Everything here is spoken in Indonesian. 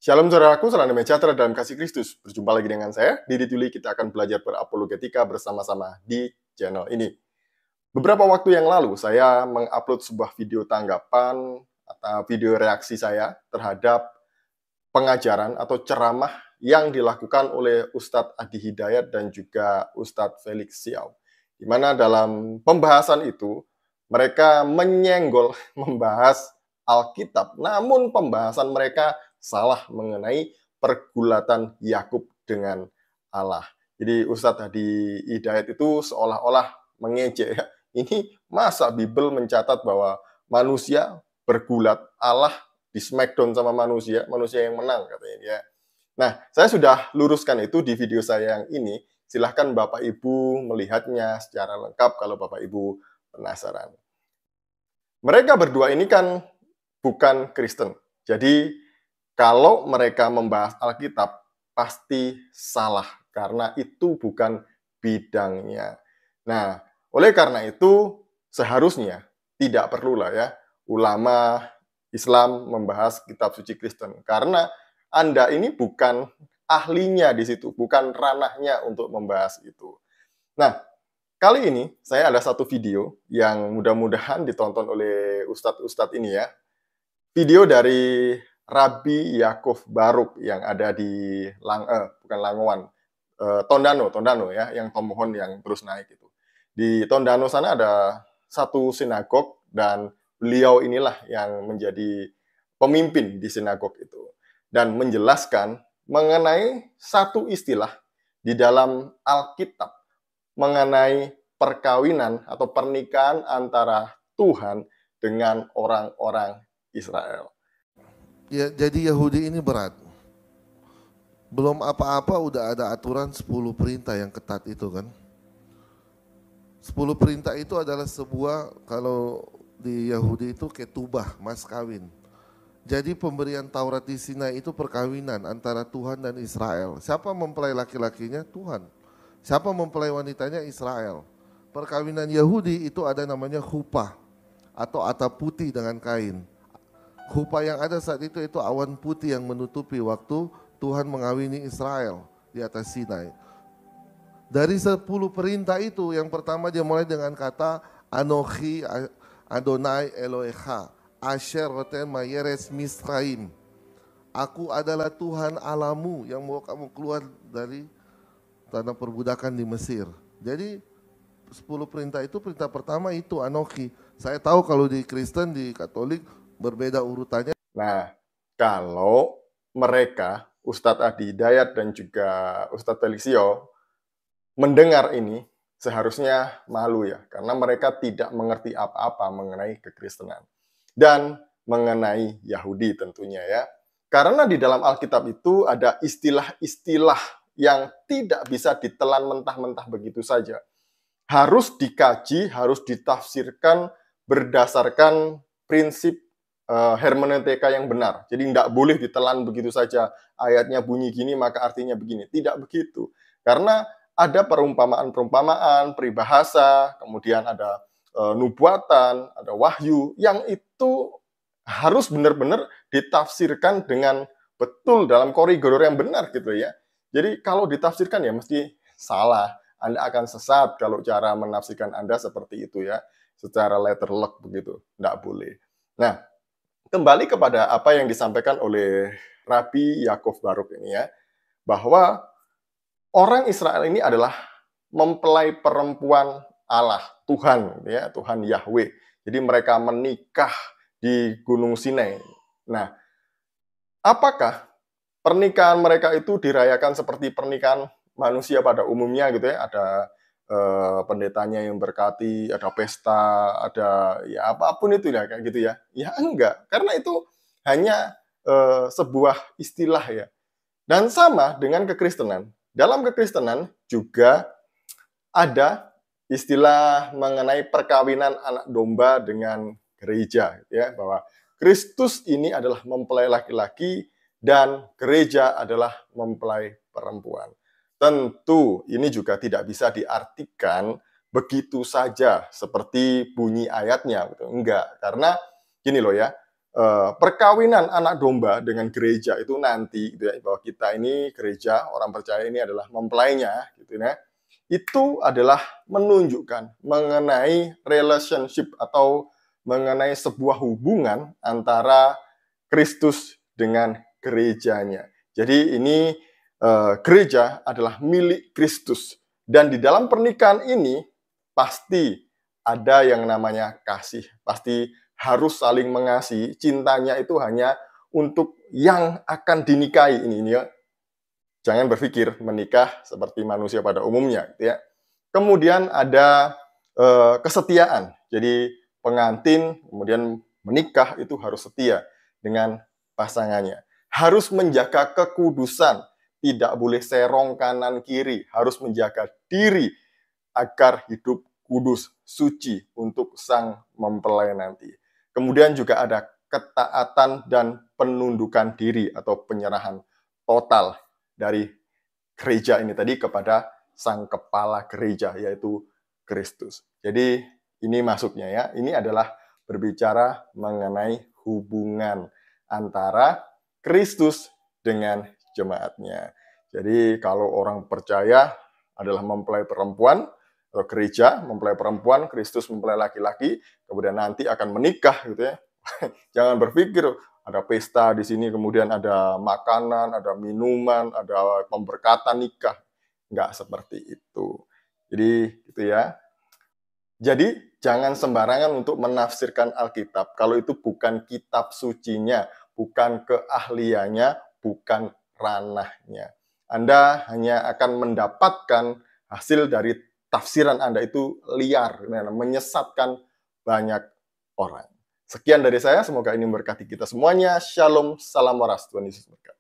Shalom saudaraku, salam damai sejahtera dalam kasih Kristus. Berjumpa lagi dengan saya, Didi Tuli. Kita akan belajar berapologetika bersama-sama di channel ini. Beberapa waktu yang lalu, saya mengupload sebuah video tanggapan atau video reaksi saya terhadap pengajaran atau ceramah yang dilakukan oleh Ustadz Adi Hidayat dan juga Ustadz Felix Siau. Di mana dalam pembahasan itu, mereka menyenggol membahas Alkitab, namun pembahasan mereka salah mengenai pergulatan Yakub dengan Allah. Jadi Ustadz Adi Hidayat itu seolah-olah mengejek, ya. Ini masa Bible mencatat bahwa manusia bergulat, Allah di smackdown sama manusia, manusia yang menang katanya dia. Nah, saya sudah luruskan itu di video saya yang ini. Silahkan Bapak Ibu melihatnya secara lengkap kalau Bapak Ibu penasaran. Mereka berdua ini kan bukan Kristen. Jadi kalau mereka membahas Alkitab, pasti salah, karena itu bukan bidangnya. Nah, oleh karena itu, seharusnya tidak perlulah ya, ulama Islam membahas kitab suci Kristen. Karena Anda ini bukan ahlinya di situ, bukan ranahnya untuk membahas itu. Nah, kali ini saya ada satu video yang mudah-mudahan ditonton oleh ustadz-ustadz ini ya. Video dari Rabi Yakov Baruk yang ada di bukan Langowan, Tondano ya, yang Tomohon yang terus naik itu. Di Tondano sana ada satu sinagog dan beliau inilah yang menjadi pemimpin di sinagog itu dan menjelaskan mengenai satu istilah di dalam Alkitab mengenai perkawinan atau pernikahan antara Tuhan dengan orang-orang Israel. Ya, jadi Yahudi ini berat. Belum apa-apa udah ada aturan 10 perintah yang ketat itu kan. 10 perintah itu adalah sebuah, kalau di Yahudi itu ketubah, mas kawin. Jadi pemberian Taurat di Sinai itu perkawinan antara Tuhan dan Israel. Siapa mempelai laki-lakinya? Tuhan. Siapa mempelai wanitanya? Israel. Perkawinan Yahudi itu ada namanya khupah atau atap putih dengan kain. Khupah yang ada saat itu awan putih yang menutupi waktu Tuhan mengawini Israel di atas Sinai. Dari 10 perintah itu, yang pertama dia mulai dengan kata Anochi Adonai Elohecha Asher roten mayeres Misraim. Aku adalah Tuhan Alamu yang mau kamu keluar dari tanah perbudakan di Mesir. Jadi 10 perintah itu, perintah pertama itu Anochi. Saya tahu kalau di Kristen, di Katolik berbeda urutannya. Nah, kalau mereka, Ustadz Adi Hidayat dan juga Ustadz Felixio, mendengar ini, seharusnya malu ya, karena mereka tidak mengerti apa-apa mengenai kekristenan. Dan mengenai Yahudi tentunya ya. Karena di dalam Alkitab itu ada istilah-istilah yang tidak bisa ditelan mentah-mentah begitu saja. Harus dikaji, harus ditafsirkan berdasarkan prinsip hermeneutika yang benar. Jadi tidak boleh ditelan begitu saja. Ayatnya bunyi gini maka artinya begini. Tidak begitu. Karena ada perumpamaan-perumpamaan, peribahasa, kemudian ada nubuatan, ada wahyu, yang itu harus benar-benar ditafsirkan dengan betul dalam koridor yang benar gitu ya. Jadi kalau ditafsirkan ya mesti salah. Anda akan sesat kalau cara menafsirkan Anda seperti itu ya. Secara letterlock begitu. Tidak boleh. Nah, kembali kepada apa yang disampaikan oleh Rabi Yakov Baruk ini ya, bahwa orang Israel ini adalah mempelai perempuan Allah, Tuhan ya, Tuhan Yahweh. Jadi mereka menikah di Gunung Sinai. Nah, apakah pernikahan mereka itu dirayakan seperti pernikahan manusia pada umumnya gitu ya? Ada pendetanya yang berkati, ada pesta, ada ya apapun itu ya kayak gitu ya. Ya enggak, karena itu hanya sebuah istilah ya. Dan sama dengan kekristenan. Dalam kekristenan juga ada istilah mengenai perkawinan anak domba dengan gereja ya, bahwa Kristus ini adalah mempelai laki-laki dan gereja adalah mempelai perempuan. Tentu ini juga tidak bisa diartikan begitu saja seperti bunyi ayatnya, gitu. Enggak, karena gini loh ya, perkawinan anak domba dengan gereja itu nanti gitu ya, bahwa kita ini gereja, orang percaya ini adalah mempelainya gitu ya. Itu adalah menunjukkan mengenai relationship atau mengenai sebuah hubungan antara Kristus dengan gerejanya. Jadi ini gereja adalah milik Kristus. Dan di dalam pernikahan ini pasti ada yang namanya kasih. Pasti harus saling mengasihi. Cintanya itu hanya untuk yang akan dinikahi ini ya. Jangan berpikir menikah seperti manusia pada umumnya, gitu ya. Kemudian ada kesetiaan. Jadi pengantin kemudian menikah itu harus setia dengan pasangannya. Harus menjaga kekudusan, tidak boleh serong kanan kiri, harus menjaga diri agar hidup kudus, suci untuk sang mempelai nanti. Kemudian juga ada ketaatan dan penundukan diri atau penyerahan total dari gereja ini tadi kepada sang kepala gereja, yaitu Kristus. Jadi ini masuknya ya, ini adalah berbicara mengenai hubungan antara Kristus dengan jemaatnya. Jadi kalau orang percaya adalah mempelai perempuan, atau gereja mempelai perempuan, Kristus mempelai laki-laki, kemudian nanti akan menikah gitu ya. Jangan berpikir ada pesta di sini, kemudian ada makanan, ada minuman, ada pemberkatan nikah. Nggak seperti itu. Jadi gitu ya. Jadi jangan sembarangan untuk menafsirkan Alkitab kalau itu bukan kitab sucinya, bukan keahliannya, bukan ranahnya. Anda hanya akan mendapatkan hasil dari tafsiran Anda itu liar, menyesatkan banyak orang. Sekian dari saya, semoga ini memberkati kita semuanya. Shalom, salam waras, Tuhan Yesus berkati.